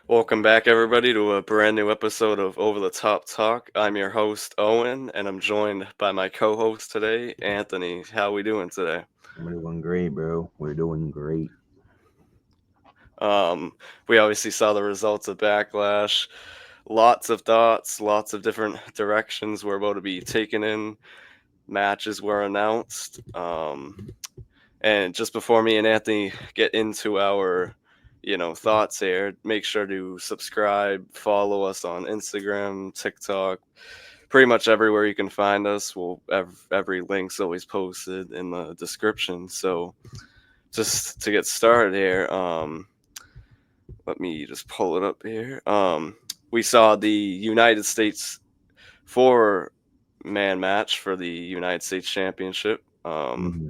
Welcome back, everybody, to a brand new episode of Over the Top Talk. I'm your host, Owen, and I'm joined by my co-host today, Anthony. How we doing today? We're doing great, bro. We're doing great. Um, we obviously saw the results of Backlash. Lots of thoughts, lots of different directions we're about to be taken in. Matches were announced. And just before me and Anthony get into our, thoughts here, make sure to subscribe, follow us on Instagram, TikTok, pretty much everywhere you can find us. Every link's always posted in the description. So just to get started here, let me just pull it up here. We saw the United States four-man match for the United States Championship. Hmm.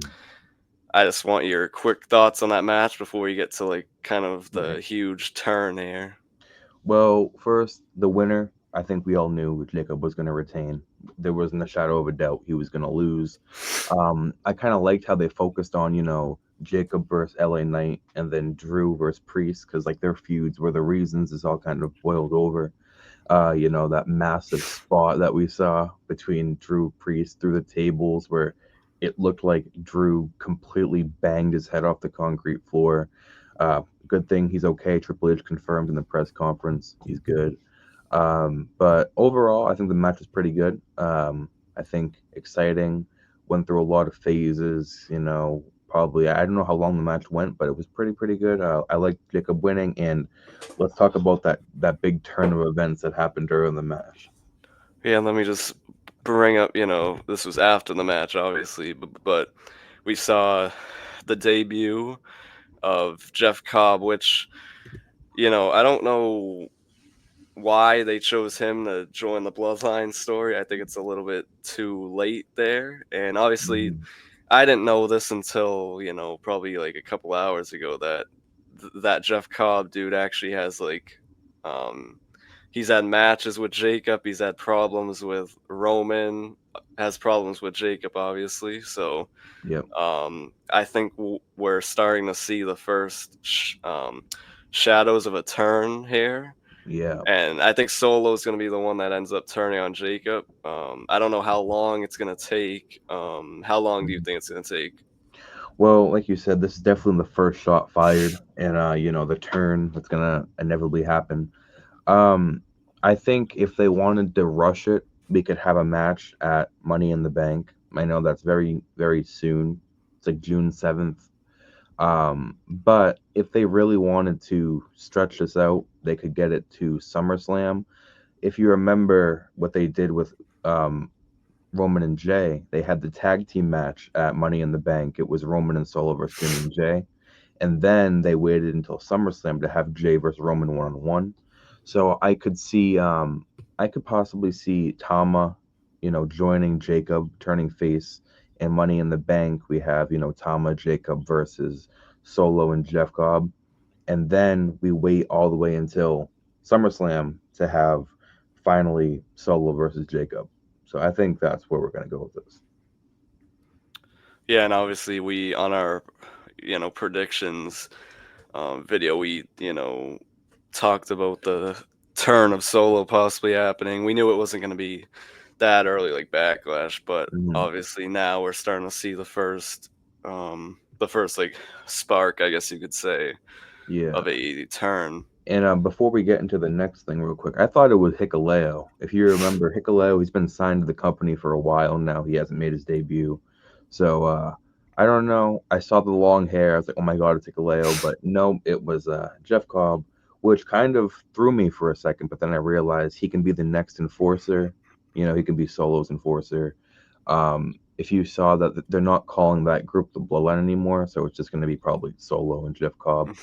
I just want your quick thoughts on that match before we get to like kind of the Right. huge turn here. Well, first, the winner, I think we all knew Jacob was going to retain. There wasn't a shadow of a doubt he was going to lose. I kind of liked how they focused on, Jacob versus LA Knight and then Drew versus Priest because, like, their feuds were the reasons this all kind of boiled over. That massive spot that we saw between Drew Priest through the tables where it looked like Drew completely banged his head off the concrete floor. Good thing he's okay. Triple H confirmed in the press conference he's good. But overall, I think the match was pretty good. I think exciting. Went through a lot of phases. Probably I don't know how long the match went, but it was pretty good. I liked Jacob winning, and let's talk about that big turn of events that happened during the match. Yeah, let me just bring up, this was after the match, obviously, but we saw the debut of Jeff Cobb, which, I don't know why they chose him to join the Bloodline story. I think it's a little bit too late there. And obviously, Mhm. I didn't know this until, probably like a couple hours ago that that Jeff Cobb dude actually has like um he's had matches with Jacob, he's had problems with Roman, has problems with Jacob obviously. So, Yep. I think we're starting to see the first shadows of a turn here, Yeah. and I think Solo's going to be the one that ends up turning on Jacob. I don't know how long it's going to take. How long do you Mhm. think it's going to take? Well, like you said, this is definitely the first shot fired, and the turn that's gonna inevitably happen. Um, I think if they wanted to rush it, we could have a match at Money in the Bank. I know that's very, very soon. It's like June 7th. But if they really wanted to stretch this out, they could get it to SummerSlam. If you remember what they did with um, Roman and Jay, they had the tag team match at Money in the Bank. It was Roman and Solo versus Jimmy and Jay. And then they waited until SummerSlam to have Jay versus Roman one on one. So I could possibly see Tama, joining Jacob, turning face, and Money in the Bank. We have, Tama, Jacob versus Solo and Jeff Cobb. And then we wait all the way until SummerSlam to have finally Solo versus Jacob. So I think that's where we're going to go with this. Yeah, and obviously we on our predictions video we talked about the turn of Solo possibly happening. We knew it wasn't going to be that early like Backlash, but Hmm. obviously now we're starting to see the first like spark, I guess you could say, Yeah. of a turn. And before we get into the next thing, real quick, I thought it was Hikuleo. If you remember, Hikuleo, he's been signed to the company for a while now. He hasn't made his debut. So I don't know. I saw the long hair. I was like, oh my God, it's Hikuleo. But no, it was Jeff Cobb, which kind of threw me for a second. But then I realized he can be the next enforcer. He can be Solo's enforcer. If you saw that they're not calling that group the Bloodline anymore, so it's just going to be probably Solo and Jeff Cobb.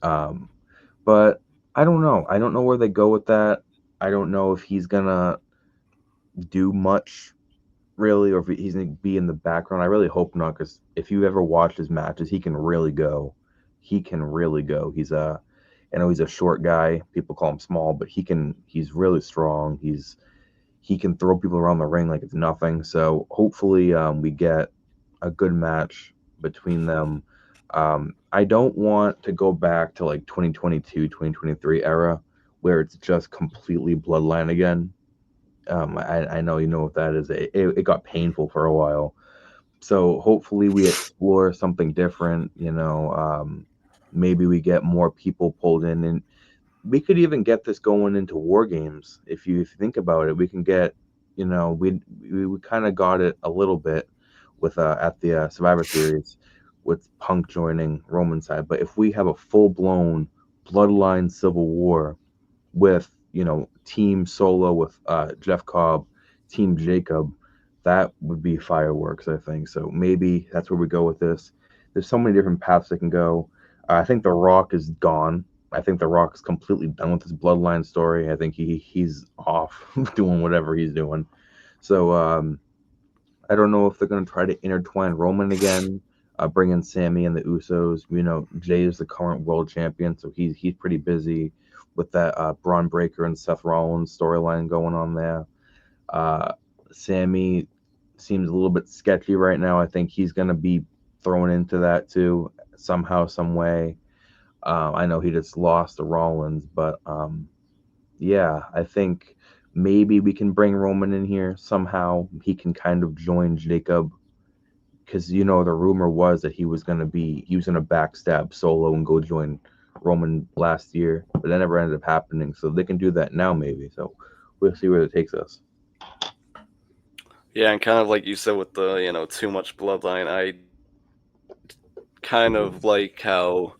Um, but I don't know. I don't know where they go with that. I don't know if he's gonna do much really, or if he's gonna be in the background. I really hope not, because if you ever watched his matches, he can really go. He can really go. I know he's a short guy. People call him small, but He's really strong. He can throw people around the ring like it's nothing. So hopefully, we get a good match between them. I don't want to go back to like 2022, 2023 era where it's just completely bloodline again. I know you know what that is. It got painful for a while. So hopefully we explore something different. Maybe we get more people pulled in, and we could even get this going into war games. If you think about it, we can get, we kind of got it a little bit with at the Survivor Series with Punk joining Roman's side. But if we have a full blown bloodline civil war with Team Solo with Jeff Cobb, Team Jacob, that would be fireworks. I think so. Maybe that's where we go with this. There's so many different paths that can go. I think The Rock is gone. I think The Rock is completely done with his bloodline story. I think he's off doing whatever he's doing. So I don't know if they're going to try to intertwine Roman again, bring in Sammy and the Usos. Jay is the current world champion, so he's pretty busy with that Braun Breaker and Seth Rollins storyline going on there. Uh, Sammy seems a little bit sketchy right now. I think he's going to be thrown into that too somehow, some way. I know he just lost to Rollins, but yeah, I think maybe we can bring Roman in here somehow. He can kind of join Jacob because the rumor was that he was gonna backstab Solo and go join Roman last year, but that never ended up happening. So they can do that now maybe. So we'll see where it takes us. Yeah, and kind of like you said with the too much bloodline, I kind of like how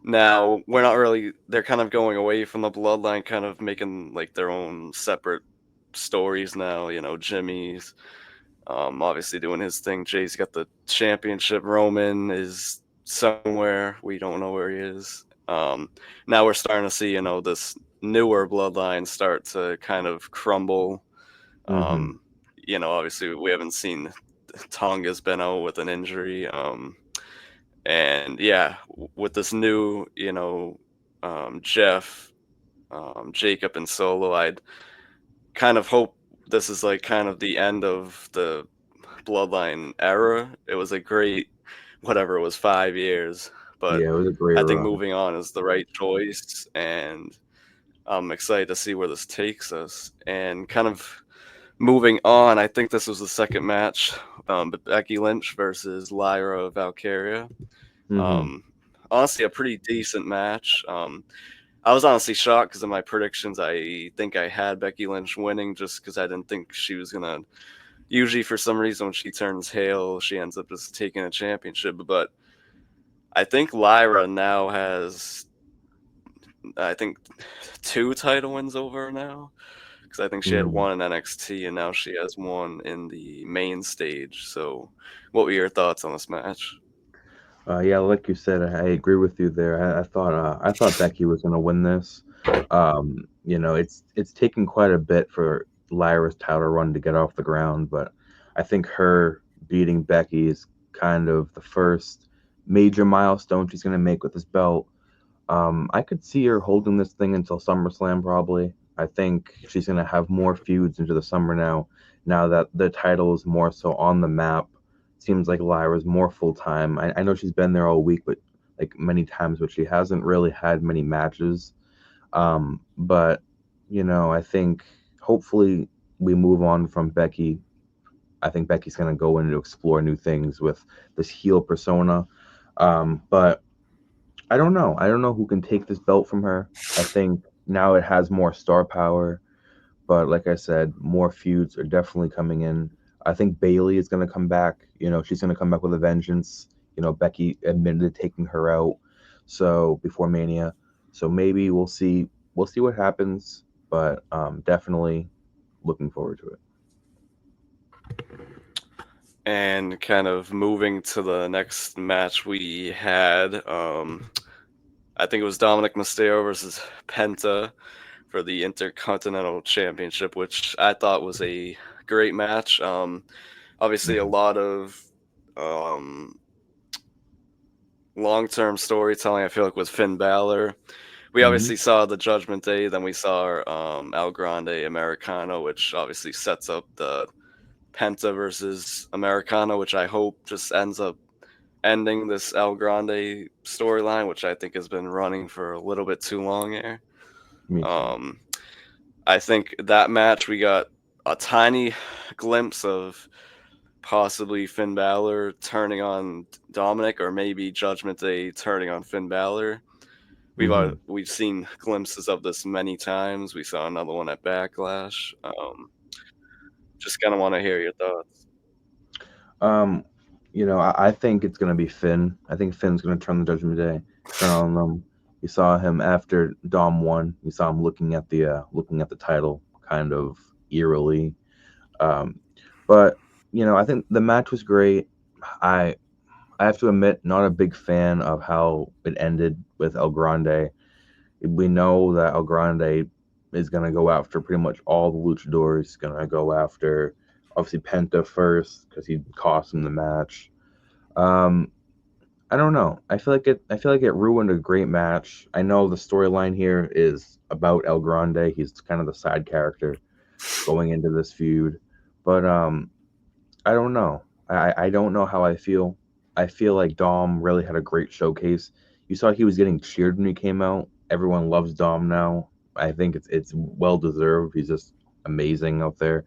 now we're not really they're kind of going away from the bloodline, kind of making like their own separate stories now. Jimmy's obviously doing his thing. Jay's got the championship. Roman is somewhere we don't know where he is. Now we're starting to see this newer bloodline start to kind of crumble. Mm-hmm. um Obviously we haven't seen Tonga's been out with an injury. And yeah, with this new, Jeff, Jacob, and Solo, I'd kind of hope this is like kind of the end of the Bloodline era. It was a great, whatever it was, 5 years, but Yeah, it was a great I think run. moving on is the right choice, and I'm excited to see where this takes us. And kind of moving on, I think this was the second match, but Becky Lynch versus Lyra Valkyria. Mm-hmm. Um, Honestly, a pretty decent match. I was honestly shocked because of my predictions. I think I had Becky Lynch winning just because I didn't think she was gonna. Usually, for some reason, when she turns heel, she ends up just taking a championship. But I think Lyra now has, I think, two title wins over her now. Because I think she had Mm-hmm. one in NXT and now she has one in the main stage. So, what were your thoughts on this match? Yeah, like you said, I agree with you there. I thought Becky was gonna win this. It's taken quite a bit for Lyra's title run to get off the ground, but I think her beating Becky is kind of the first major milestone she's gonna make with this belt. I could see her holding this thing until SummerSlam probably. I think she's gonna have more feuds into the summer now. Now that the title is more so on the map, seems like Lyra's more full time. I know she's been there all week, but like many times, but she hasn't really had many matches. But I think hopefully we move on from Becky. I think Becky's gonna go in to explore new things with this heel persona. But I don't know. I don't know who can take this belt from her. I think now it has more star power, but like I said, more feuds are definitely coming in. I think Bailey is going to come back. She's going to come back with a vengeance. Becky admitted to taking her out so before Mania. So maybe we'll see. We'll see what happens, but definitely looking forward to it. And kind of moving to the next match we had, I think it was Dominic Mysterio versus Penta for the Intercontinental Championship, which I thought was a great match. Obviously, a Mhm. lot of um, long term storytelling, I feel like, with Finn Balor. We Mhm. obviously saw the Judgment Day, then we saw El Grande Americano, which obviously sets up the Penta versus Americano, which I hope just ends up ending this El Grande storyline, which I think has been running for a little bit too long here. Me too. Um, I think that match we got a tiny glimpse of possibly Finn Balor turning on Dominic, or maybe Judgment Day turning on Finn Balor. Hmm. We've seen glimpses of this many times. We saw another one at Backlash. Just kind of want to hear your thoughts. Um, I think it's gonna be Finn. I think Finn's gonna turn the Judgment Day, turn on them. You saw him after Dom won. You saw him looking at the title, kind of eerily. Um, but I think the match was great. I I have to admit, not a big fan of how it ended with El Grande. We know that El Grande is gonna go after pretty much all the luchadors. He's gonna go after obviously Penta first because he cost him the match. Um, I don't know. I feel like it ruined a great match. I know the storyline here is about El Grande. He's kind of the side character going into this feud, but I don't know. I don't know how I feel. I feel like Dom really had a great showcase. You saw he was getting cheered when he came out. Everyone loves Dom now. I think it's well deserved. He's just amazing out there.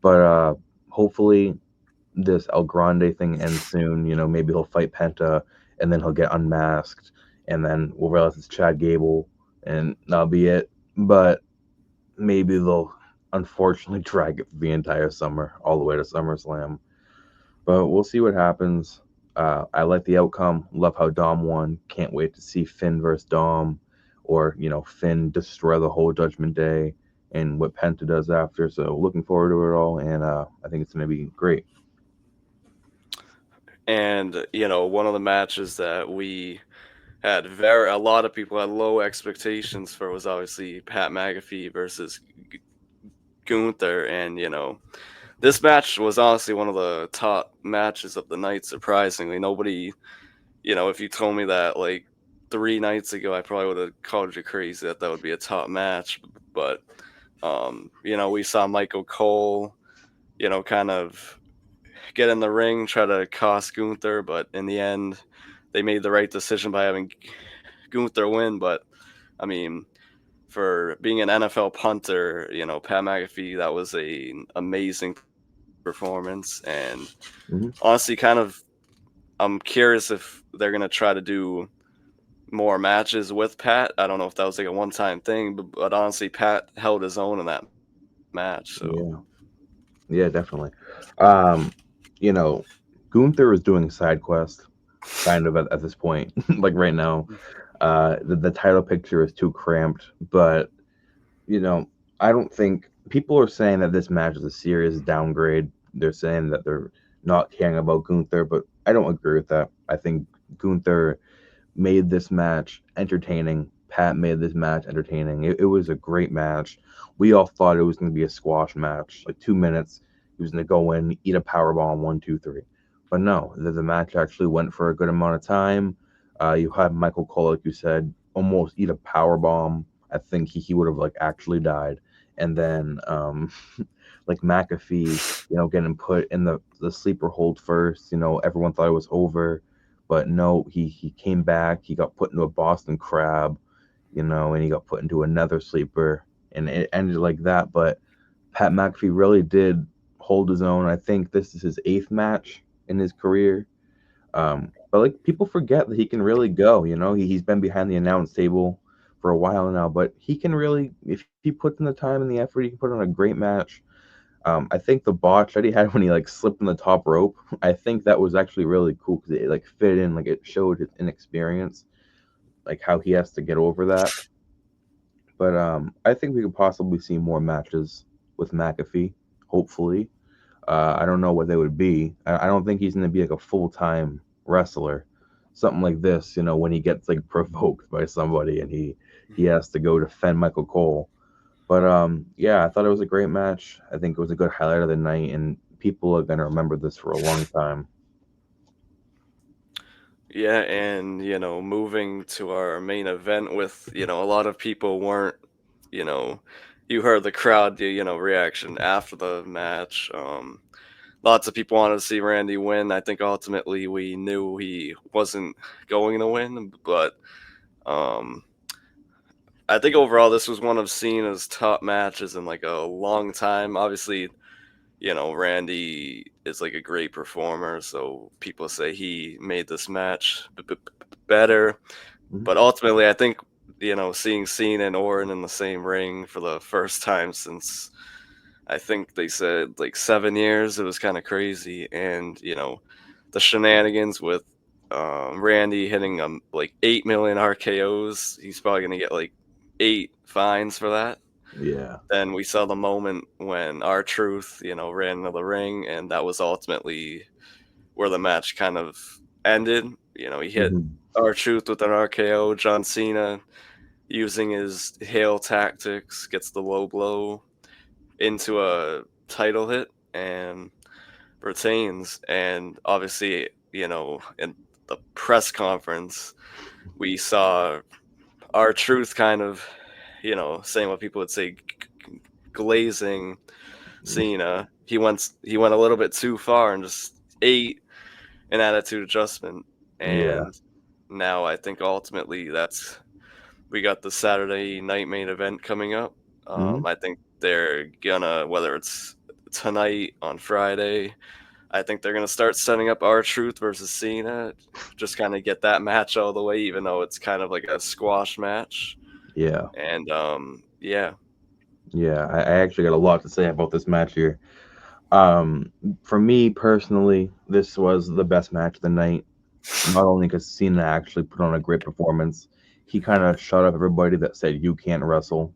But hopefully this El Grande thing ends soon. Maybe he'll fight Penta and then he'll get unmasked and then we'll realize it's Chad Gable and that'll be it. But maybe they'll unfortunately drag it for the entire summer, all the way to SummerSlam. But we'll see what happens. I like the outcome. Love how Dom won. Can't wait to see Finn versus Dom, or Finn destroy the whole Judgment Day and what Penta does after. So looking forward to it all, and I think it's gonna be great. And one of the matches that we had a lot of people had low expectations for was obviously Pat McAfee versus Gunther, and this match was honestly one of the top matches of the night. Surprisingly, nobody, if you told me that like 3 nights ago, I probably would have called you crazy that that would be a top match. But we saw Michael Cole, kind of get in the ring, try to cost Gunther, but in the end, they made the right decision by having Gunther win. But I mean, for being an NFL punter, Pat McAfee, that was an amazing performance. And Hmm. honestly, I'm curious if they're gonna try to do more matches with Pat. I don't know if that was like a one-time thing, but honestly, Pat held his own in that match. So Yeah, yeah, definitely. Um, you know, Gunther is doing side quest kind of at this point, like right now. The title picture is too cramped, but you know, I don't think people are saying that this match is a serious downgrade. They're saying that they're not caring about Gunther, but I don't agree with that. I think Gunther made this match entertaining. Pat made this match entertaining. It was a great match. We all thought it was going to be a squash match, like 2 minutes. He was going to go in, eat a power bomb, one, two, three. But no, the match actually went for a good amount of time. You had Michael Cole, like you said, almost eat a power bomb. I think he would have like actually died. And then like McAfee, getting put in the sleeper hold first. Everyone thought it was over, but no, he came back. He got put into a Boston Crab, and he got put into another sleeper, and it ended like that. But Pat McAfee really did hold his own. I think this is his eighth match in his career. But like people forget that he can really go. He's been behind the announce table for a while now, but he can really, if he puts in the time and the effort, he can put on a great match. I think the botch that he had when he like slipped on the top rope, I think that was actually really cool because it like fit in, like it showed his inexperience, like how he has to get over that. But I think we could possibly see more matches with McAfee. Hopefully, I don't know what they would be. I don't think he's going to be like a full time wrestler. Something like this, when he gets like provoked by somebody and he has to go defend Michael Cole. But yeah, I thought it was a great match. I think it was a good highlight of the night, and people are gonna remember this for a long time. yeah, and moving to our main event with a lot of people weren't you know you heard the crowd reaction after the match. lots of people wanted to see Randy win. I think ultimately we knew he wasn't going to win, but um, I think overall this was one of Cena's top matches in like a long time. Obviously, Randy is like a great performer, so people say he made this match better. Mhm. But ultimately, I think seeing Cena and Orton in the same ring for the first time since I think they said like 7 years, it was kind of crazy. And the shenanigans with Randy hitting like 8 million RKO's, he's probably gonna get like 8 fines for that. Yeah. Then we saw the moment when our Truth, ran into the ring, and that was ultimately where the match kind of ended. He hit Mhm. our Truth with an RKO. John Cena, using his hail tactics, gets the low blow into a title hit and retains. And obviously, in the press conference, we saw our Truth kind of, saying what people would say, glazing Cena. He went a little bit too far and just ate an attitude adjustment. Yeah. And now I think ultimately that's we got the Saturday night main event coming up. Mhm. I think they're gonna, whether it's tonight on Friday, I think they're gonna start setting up our Truth versus Cena, just kind of get that match all the way, even though it's kind of like a squash match. Yeah. And yeah. Yeah. I actually got a lot to say about this match here. Um, for me personally, this was the best match of the night. Not only because Cena actually put on a great performance, he kind of shut up everybody that said you can't wrestle.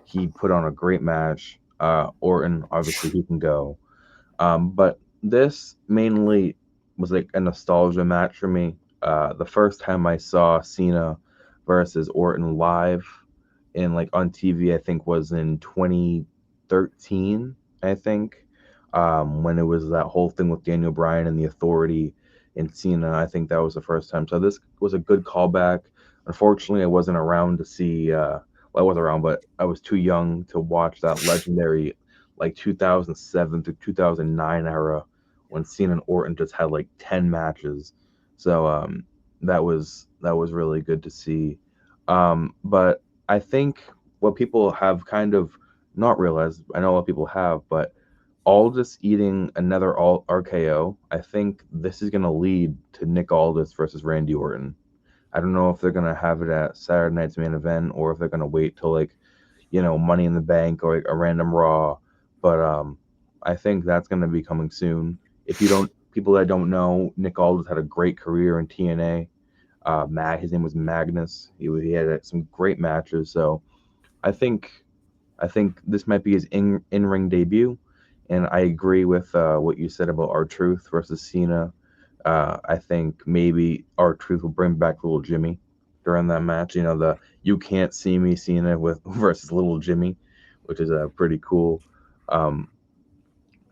He put on a great match. Orton, obviously, he can go. But this mainly was like a nostalgia match for me. The first time I saw Cena versus Orton live in like on TV, I think was in 2013. I think when it was that whole thing with Daniel Bryan and the Authority and Cena. I think that was the first time. So this was a good callback. Unfortunately, I wasn't around to see. Well, I was around, but I was too young to watch that legendary like 2007 to 2009 era when Cena and Orton just had like 10 matches. So that was really good to see. But I think what people have kind of not realized, I know a lot of people have, but Aldis eating another RKO, I think this is going to lead to Nick Aldis versus Randy Orton. I don't know if they're going to have it at Saturday night's main event or if they're going to wait till like Money in the Bank or like a random Raw. But I think that's going to be coming soon. If you don't, people that don't know, Nick Aldis had a great career in TNA. His name was Magnus. He had some great matches. So I think I think this might be his in ring debut. And I agree with what you said about R Truth versus Cena. I think maybe R Truth will bring back Little Jimmy during that match. The "You Can't See Me" Cena with versus Little Jimmy, which is pretty cool. Um,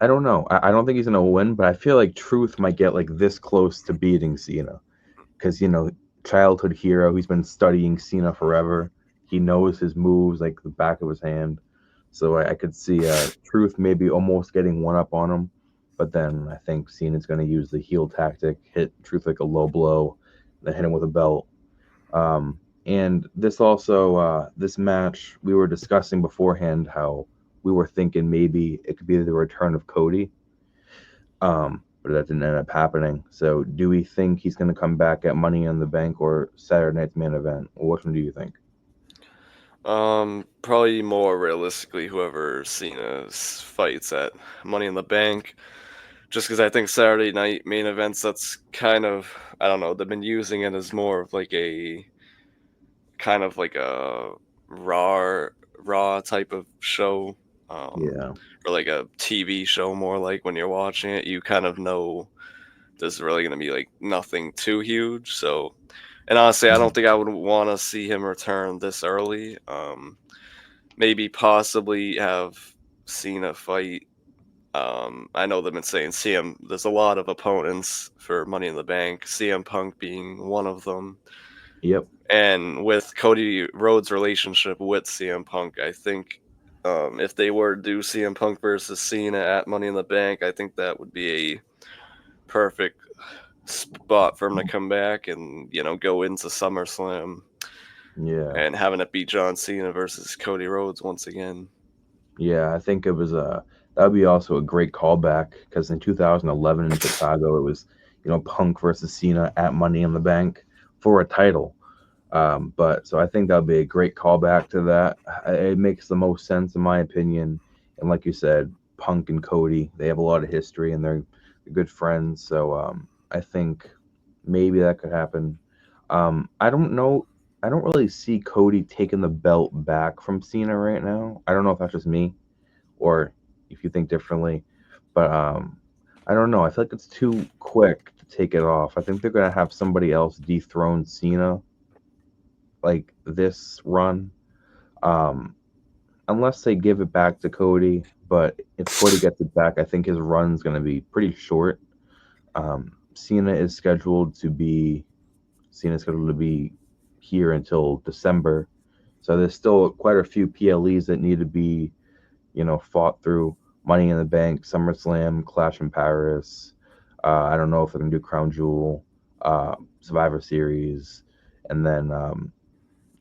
I don't know. I don't think he's gonna win, but I feel like Truth might get like this close to beating Cena because childhood hero. He's been studying Cena forever. He knows his moves like the back of his hand. So I could see Truth maybe almost getting one up on him, but then I think Cena's going to use the heel tactic, hit Truth like a low blow, then hit him with a belt. And this match we were discussing beforehand how we were thinking maybe it could be the return of Cody, but that didn't end up happening. So do we think he's going to come back at Money in the Bank or Saturday Night's main event? Which one do you think? Probably more realistically, whoever Cena fights at Money in the Bank. Just because I think Saturday night main events, that's kind of, I don't know, they've been using it as more of like a kind of like a raw raw type of show, um, Yeah. or like a TV show more like when you're watching it, you kind of know there's really gonna be like nothing too huge. So, and honestly, I don't think I would want to see him return this early. Maybe possibly have Cena fight. I know they've been saying CM. There's a lot of opponents for Money in the Bank. CM Punk being one of them, Yep. and with Cody Rhodes' relationship with CM Punk, I think If they were to do CM Punk versus Cena at Money in the Bank, I think that would be a perfect spot for him to come back and go into SummerSlam Yeah. and having it be John Cena versus Cody Rhodes once again. Yeah, I think it was that would be also a great callback because in 2011 in Chicago it was Punk versus Cena at Money in the Bank for a title. But so I think that would be a great callback to that. It makes the most sense in my opinion. And like you said, Punk and Cody, they have a lot of history and they're good friends. So I think maybe that could happen. I don't know. I don't really see Cody taking the belt back from Cena right now. I don't know if that's just me or if you think differently, but I don't know. I feel like it's too quick to take it off. I think they're gonna have somebody else dethrone Cena like this run, um, unless they give it back to Cody. But if Cody gets it back, I think his run's gonna be pretty short. Cena is scheduled to be Cena's scheduled to be here until December. So there's still quite a few PLEs that need to be, fought through. Money in the Bank, SummerSlam, Clash in Paris. I don't know if they're gonna do Crown Jewel, Survivor Series, and then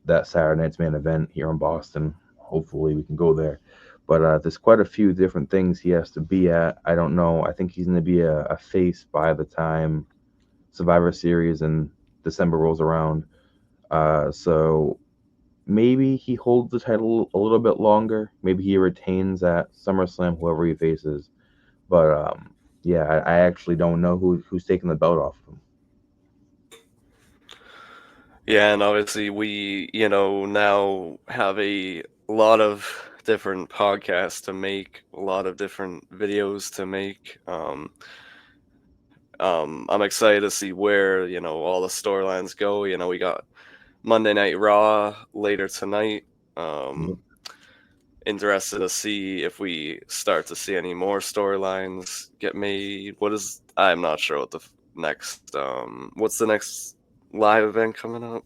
that Saturday night's main event here in Boston. Hopefully we can go there. But there's quite a few different things he has to be at. I don't know. I think he's going to be a face by the time Survivor Series in December rolls around. So maybe he holds the title a little bit longer. Maybe he retains at SummerSlam whoever he faces. But yeah, I actually don't know who's taking the belt off of him. Yeah, and obviously we, now have a lot of different podcasts to make, a lot of different videos to make. I'm excited to see where, all the storylines go. We got Monday Night Raw later tonight. Yep. Um, Interested to see if we start to see any more storylines get made. I'm not sure what the next, what's the next live event coming up?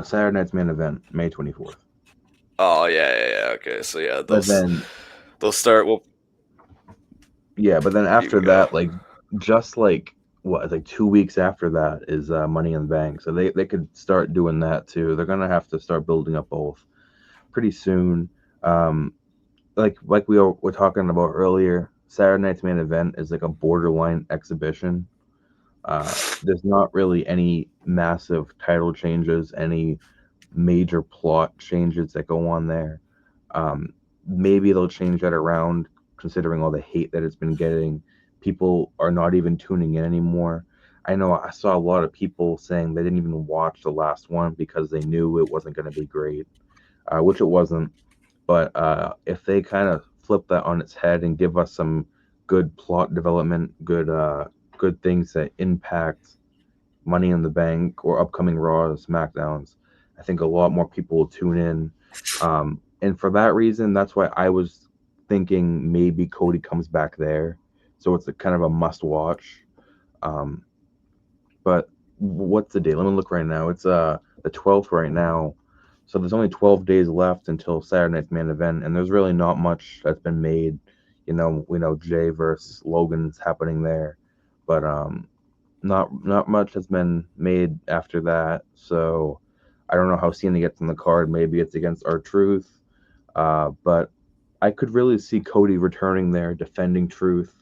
Saturday night's main event, May 24th. Oh yeah. Okay, so yeah, But then they'll start. Well, Yeah, but then you after can go. that, like just like what, like 2 weeks after that is Money in the Bank. So they could start doing that too. They're gonna have to start building up both pretty soon. Um, like were talking about earlier, Saturday night's main event is like a borderline exhibition. There's not really any massive title changes, any major plot changes that go on there. Um, Maybe they'll change that around, considering all the hate that it's been getting. People are not even tuning in anymore. I know I saw a lot of people saying they didn't even watch the last one because they knew it wasn't going to be great, which it wasn't. But if they kind of flip that on its head and give us some good plot development, good things that impact Money in the Bank or upcoming Raws, SmackDowns, I think a lot more people will tune in. And for that reason, that's why I was thinking maybe Cody comes back there. So it's a kind of a must watch. Um, but what's the date? Let me look right now. It's the 12th right now. So there's only 12 days left until Saturday night's main event, and there's really not much that's been made. We know Jay versus Logan's happening there, but not much has been made after that. So I don't know how Cena gets in the card. Maybe it's against R-Truth, but I could really see Cody returning there, defending Truth,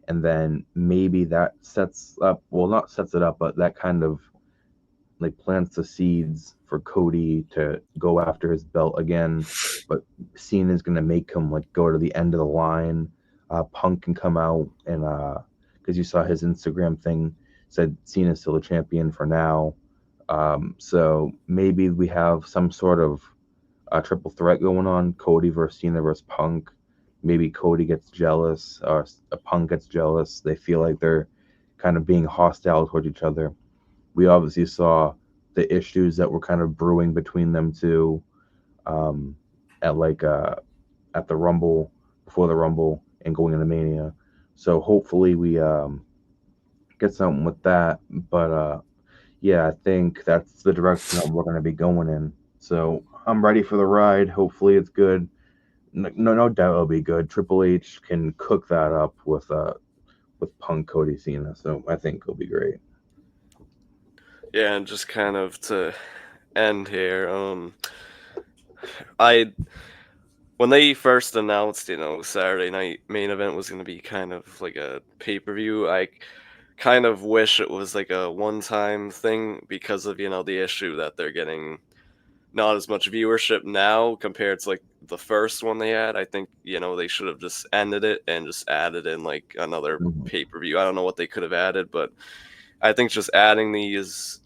and then maybe that sets up. Well, not sets it up, but that kind of like plants the seeds for Cody to go after his belt again. But Cena's gonna make him like go to the end of the line. Punk can come out and because you saw his Instagram thing said Cena's still a champion for now. So maybe we have some sort of triple threat going on: Cody versus Cena versus Punk. Maybe Cody gets jealous, or Punk gets jealous. They feel like they're kind of being hostile towards each other. We obviously saw the issues that were kind of brewing between them two um, at at the Rumble, before the Rumble, and going into Mania. So hopefully we get something with that. But yeah, I think that's the direction that we're going to be going in. So I'm ready for the ride. Hopefully it's good. No doubt it'll be good. Triple H can cook that up with Punk, Cody, Cena, so I think it'll be great. Yeah, and just kind of to end here, I when they first announced, Saturday night main event was going to be kind of like a pay-per-view, I kind of wish it was like a one-time thing because of, the issue that they're getting not as much viewership now compared to like the first one they had. I think, they should have just ended it and just added in like another Hmm. pay-per-view. I don't know what they could have added, but I think just adding these,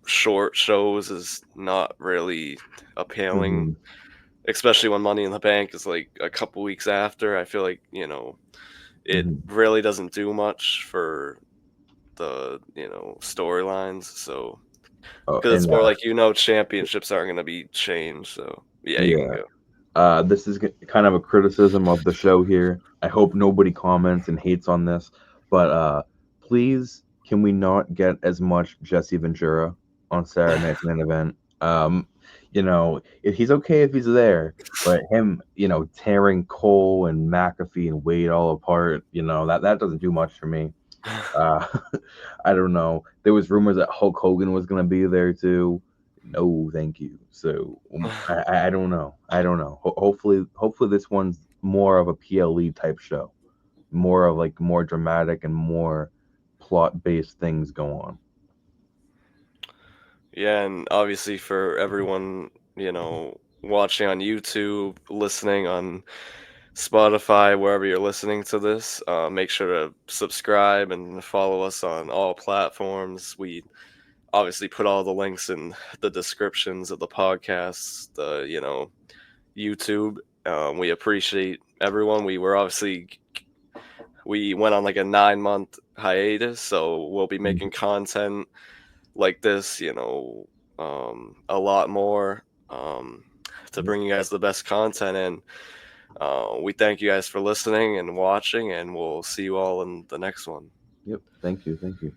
short shows is not really appealing, Hmm. especially when Money in the Bank is like a couple weeks after. I feel like, it Hmm. really doesn't do much for the, storylines. So, Oh, because and it's more like, championships aren't going to be changed. So, yeah, you can yeah, go. this is kind of a criticism of the show here. I hope nobody comments and hates on this, but please, can we not get as much Jesse Ventura on Saturday Night's main event? If he's okay if he's there, but him, tearing Cole and McAfee and Wade all apart, that doesn't do much for me. Uh, I don't know. There was rumors that Hulk Hogan was gonna be there too. No, thank you. So I don't know. I don't know. Hopefully this one's more of a PLE type show, more of like more dramatic and more plot based things go on. Yeah, and obviously for everyone, watching on YouTube, listening on Spotify, wherever you're listening to this, make sure to subscribe and follow us on all platforms. We obviously put all the links in the descriptions of the podcast, the, YouTube. We appreciate everyone. We went on like a 9-month hiatus, so we'll be Mhm. making content like this, a lot more, to Yep. bring you guys the best content. And we thank you guys for listening and watching, and we'll see you all in the next one. Yep. Thank you. Thank you.